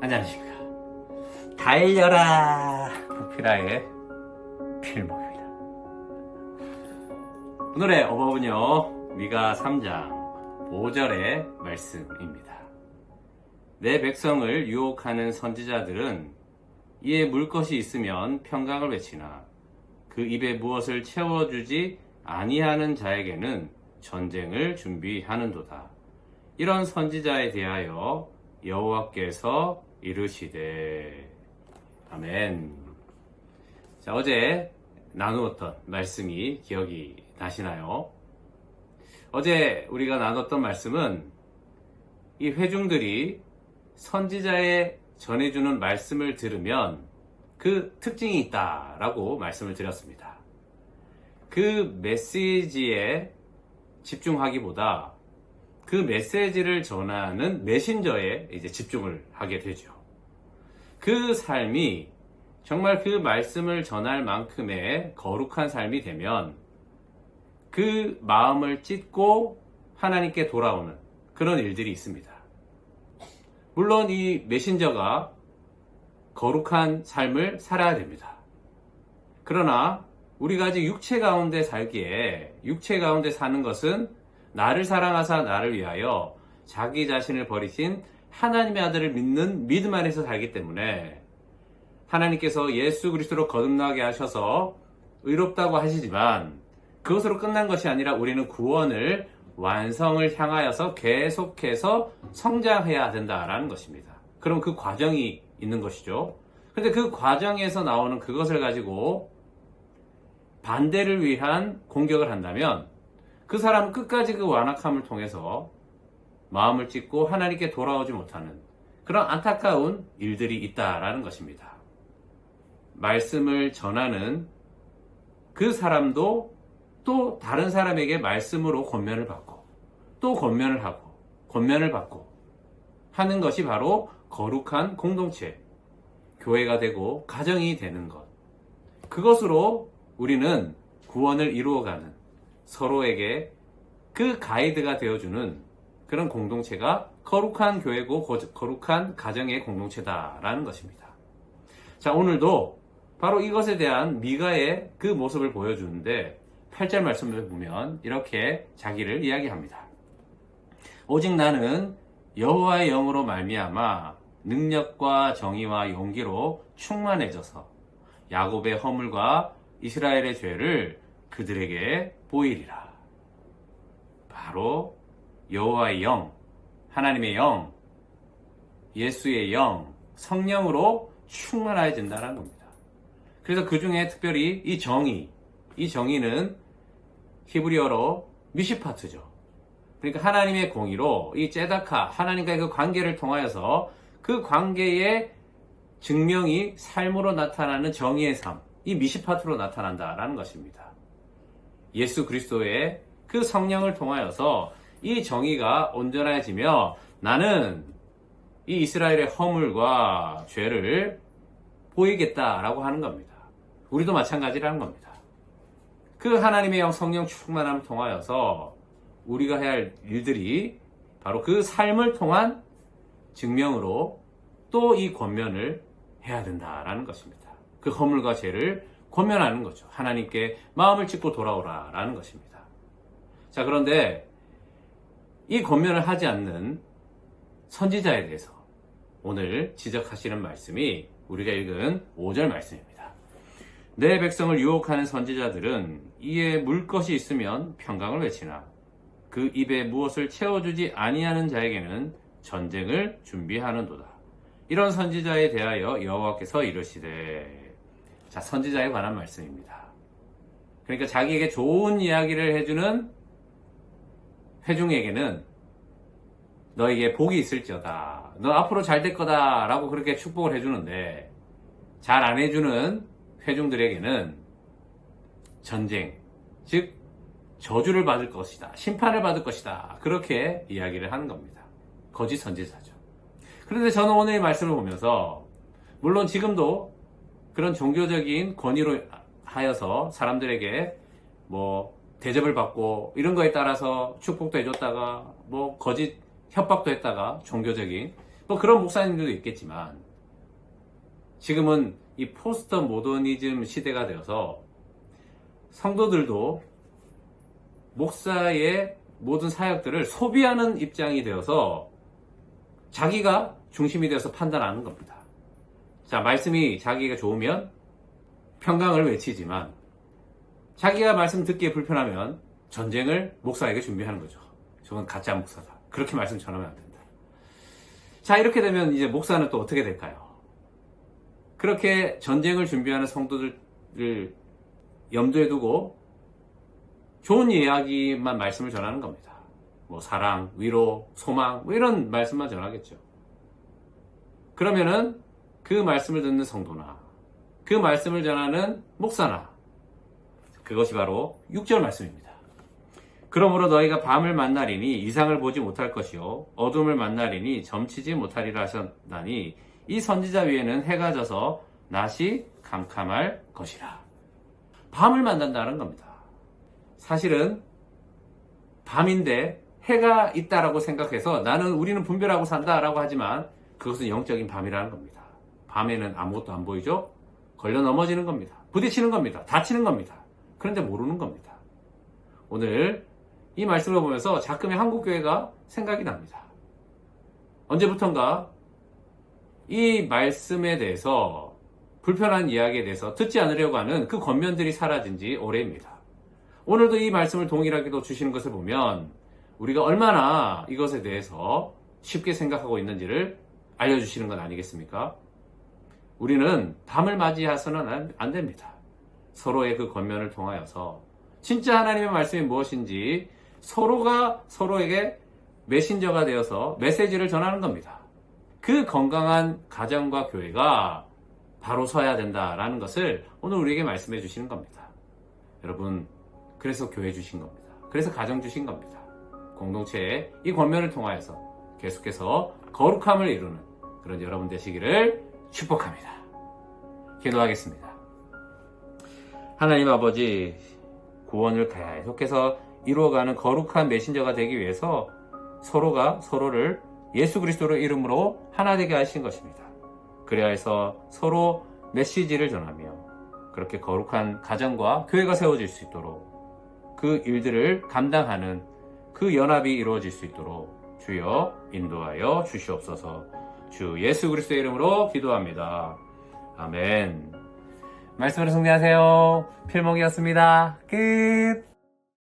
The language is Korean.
안녕하십니까. 달려라 부피라의 필목입니다. 오늘의 어법은요, 미가 3장 5절의 말씀입니다. 내 백성을 유혹하는 선지자들은 이에 물 것이 있으면 평강을 외치나 그 입에 무엇을 채워주지 아니하는 자에게는 전쟁을 준비하는도다. 이런 선지자에 대하여 여호와께서 이르시되. 아멘. 자, 어제 나누었던 말씀이 기억이 나시나요? 어제 우리가 나눴던 말씀은 이 회중들이 선지자의 전해주는 말씀을 들으면 그 특징이 있다라고 말씀을 드렸습니다. 그 메시지에 집중하기보다 그 메시지를 전하는 메신저에 이제 집중을 하게 되죠. 그 삶이 정말 그 말씀을 전할 만큼의 거룩한 삶이 되면 그 마음을 찢고 하나님께 돌아오는 그런 일들이 있습니다. 물론 이 메신저가 거룩한 삶을 살아야 됩니다. 그러나 우리가 아직 육체 가운데 살기에, 육체 가운데 사는 것은 나를 사랑하사 나를 위하여 자기 자신을 버리신 하나님의 아들을 믿는 믿음 안에서 살기 때문에 하나님께서 예수 그리스도로 거듭나게 하셔서 의롭다고 하시지만 그것으로 끝난 것이 아니라 우리는 구원을 완성을 향하여서 계속해서 성장해야 된다라는 것입니다. 그럼 그 과정이 있는 것이죠. 그런데 그 과정에서 나오는 그것을 가지고 반대를 위한 공격을 한다면 그 사람은 끝까지 그 완악함을 통해서 마음을 찢고 하나님께 돌아오지 못하는 그런 안타까운 일들이 있다라는 것입니다. 말씀을 전하는 그 사람도 또 다른 사람에게 말씀으로 권면을 받고 또 권면을 하고 권면을 받고 하는 것이 바로 거룩한 공동체, 교회가 되고 가정이 되는 것. 그것으로 우리는 구원을 이루어가는, 서로에게 그 가이드가 되어주는 그런 공동체가 거룩한 교회고 거룩한 가정의 공동체다라는 것입니다. 자, 오늘도 바로 이것에 대한 미가의 그 모습을 보여주는데 8절 말씀을 보면 이렇게 자기를 이야기합니다. 오직 나는 여호와의 영으로 말미암아 능력과 정의와 용기로 충만해져서 야곱의 허물과 이스라엘의 죄를 그들에게 보이리라. 바로 여호와의 영, 하나님의 영, 예수의 영, 성령으로 충만해진다는 겁니다. 그래서 그 중에 특별히 이 정의는 히브리어로 미시파트죠. 그러니까 하나님의 공의로 이 ጼ다카, 하나님과의 그 관계를 통하여서 그 관계의 증명이 삶으로 나타나는 정의의 삶, 이 미시파트로 나타난다라는 것입니다. 예수 그리스도의 그 성령을 통하여서 이 정의가 온전해지며 나는 이 이스라엘의 허물과 죄를 보이겠다라고 하는 겁니다. 우리도 마찬가지라는 겁니다. 그 하나님의 영 성령 충만함을 통하여서 우리가 해야 할 일들이 바로 그 삶을 통한 증명으로 또 이 권면을 해야 된다라는 것입니다. 그 허물과 죄를 권면하는 거죠. 하나님께 마음을 찢고 돌아오라라는 것입니다. 자, 그런데 이 권면을 하지 않는 선지자에 대해서 오늘 지적하시는 말씀이 우리가 읽은 5절 말씀입니다. 내 백성을 유혹하는 선지자들은 이에 물 것이 있으면 평강을 외치나 그 입에 무엇을 채워주지 아니하는 자에게는 전쟁을 준비하는도다. 이런 선지자에 대하여 여호와께서 이르시되. 자, 선지자에 관한 말씀입니다. 그러니까 자기에게 좋은 이야기를 해주는 회중에게는 너에게 복이 있을지어다, 너 앞으로 잘 될 거다 라고 그렇게 축복을 해주는데, 잘 안 해주는 회중들에게는 전쟁, 즉 저주를 받을 것이다, 심판을 받을 것이다, 그렇게 이야기를 하는 겁니다. 거짓 선지자죠. 그런데 저는 오늘 이 말씀을 보면서 물론 지금도 그런 종교적인 권위로 하여서 사람들에게 뭐 대접을 받고 이런 거에 따라서 축복도 해줬다가 뭐 거짓 협박도 했다가 종교적인 뭐 그런 목사님들도 있겠지만 지금은 이 포스터 모더니즘 시대가 되어서 성도들도 목사의 모든 사역들을 소비하는 입장이 되어서 자기가 중심이 되어서 판단하는 겁니다. 자, 말씀이 자기가 좋으면 평강을 외치지만 자기가 말씀 듣기에 불편하면 전쟁을 목사에게 준비하는 거죠. 저건 가짜 목사다. 그렇게 말씀 전하면 안 된다. 자, 이렇게 되면 이제 목사는 또 어떻게 될까요? 그렇게 전쟁을 준비하는 성도들을 염두에 두고 좋은 이야기만 말씀을 전하는 겁니다. 뭐 사랑, 위로, 소망 뭐 이런 말씀만 전하겠죠. 그러면은 그 말씀을 듣는 성도나 그 말씀을 전하는 목사나 그것이 바로 6절 말씀입니다. 그러므로 너희가 밤을 만나리니 이상을 보지 못할 것이요 어둠을 만나리니 점치지 못하리라 하셨나니 이 선지자 위에는 해가 져서 낮이 캄캄할 것이라. 밤을 만난다는 겁니다. 사실은 밤인데 해가 있다라고 생각해서 우리는 분별하고 산다라고 하지만 그것은 영적인 밤이라는 겁니다. 밤에는 아무것도 안 보이죠? 걸려 넘어지는 겁니다. 부딪히는 겁니다. 다치는 겁니다. 그런데 모르는 겁니다. 오늘 이 말씀을 보면서 자금의 한국교회가 생각이 납니다. 언제부턴가 이 말씀에 대해서 불편한 이야기에 대해서 듣지 않으려고 하는 그 권면들이 사라진 지 오래입니다. 오늘도 이 말씀을 동일하게도 주시는 것을 보면 우리가 얼마나 이것에 대해서 쉽게 생각하고 있는지를 알려주시는 건 아니겠습니까? 우리는 밤을 맞이해서는 안 됩니다. 서로의 그 권면을 통하여서 진짜 하나님의 말씀이 무엇인지 서로가 서로에게 메신저가 되어서 메시지를 전하는 겁니다. 그 건강한 가정과 교회가 바로 서야 된다라는 것을 오늘 우리에게 말씀해 주시는 겁니다. 여러분, 그래서 교회 주신 겁니다. 그래서 가정 주신 겁니다. 공동체의 이 권면을 통하여서 계속해서 거룩함을 이루는 그런 여러분 되시기를 축복합니다. 기도하겠습니다. 하나님 아버지, 구원을 계속해서 이루어가는 거룩한 메신저가 되기 위해서 서로가 서로를 예수 그리스도의 이름으로 하나 되게 하신 것입니다. 그래야 해서 서로 메시지를 전하며 그렇게 거룩한 가정과 교회가 세워질 수 있도록 그 일들을 감당하는 그 연합이 이루어질 수 있도록 주여 인도하여 주시옵소서. 주 예수 그리스도의 이름으로 기도합니다. 아멘. 말씀으로 승리하세요. 필목이었습니다. 끝.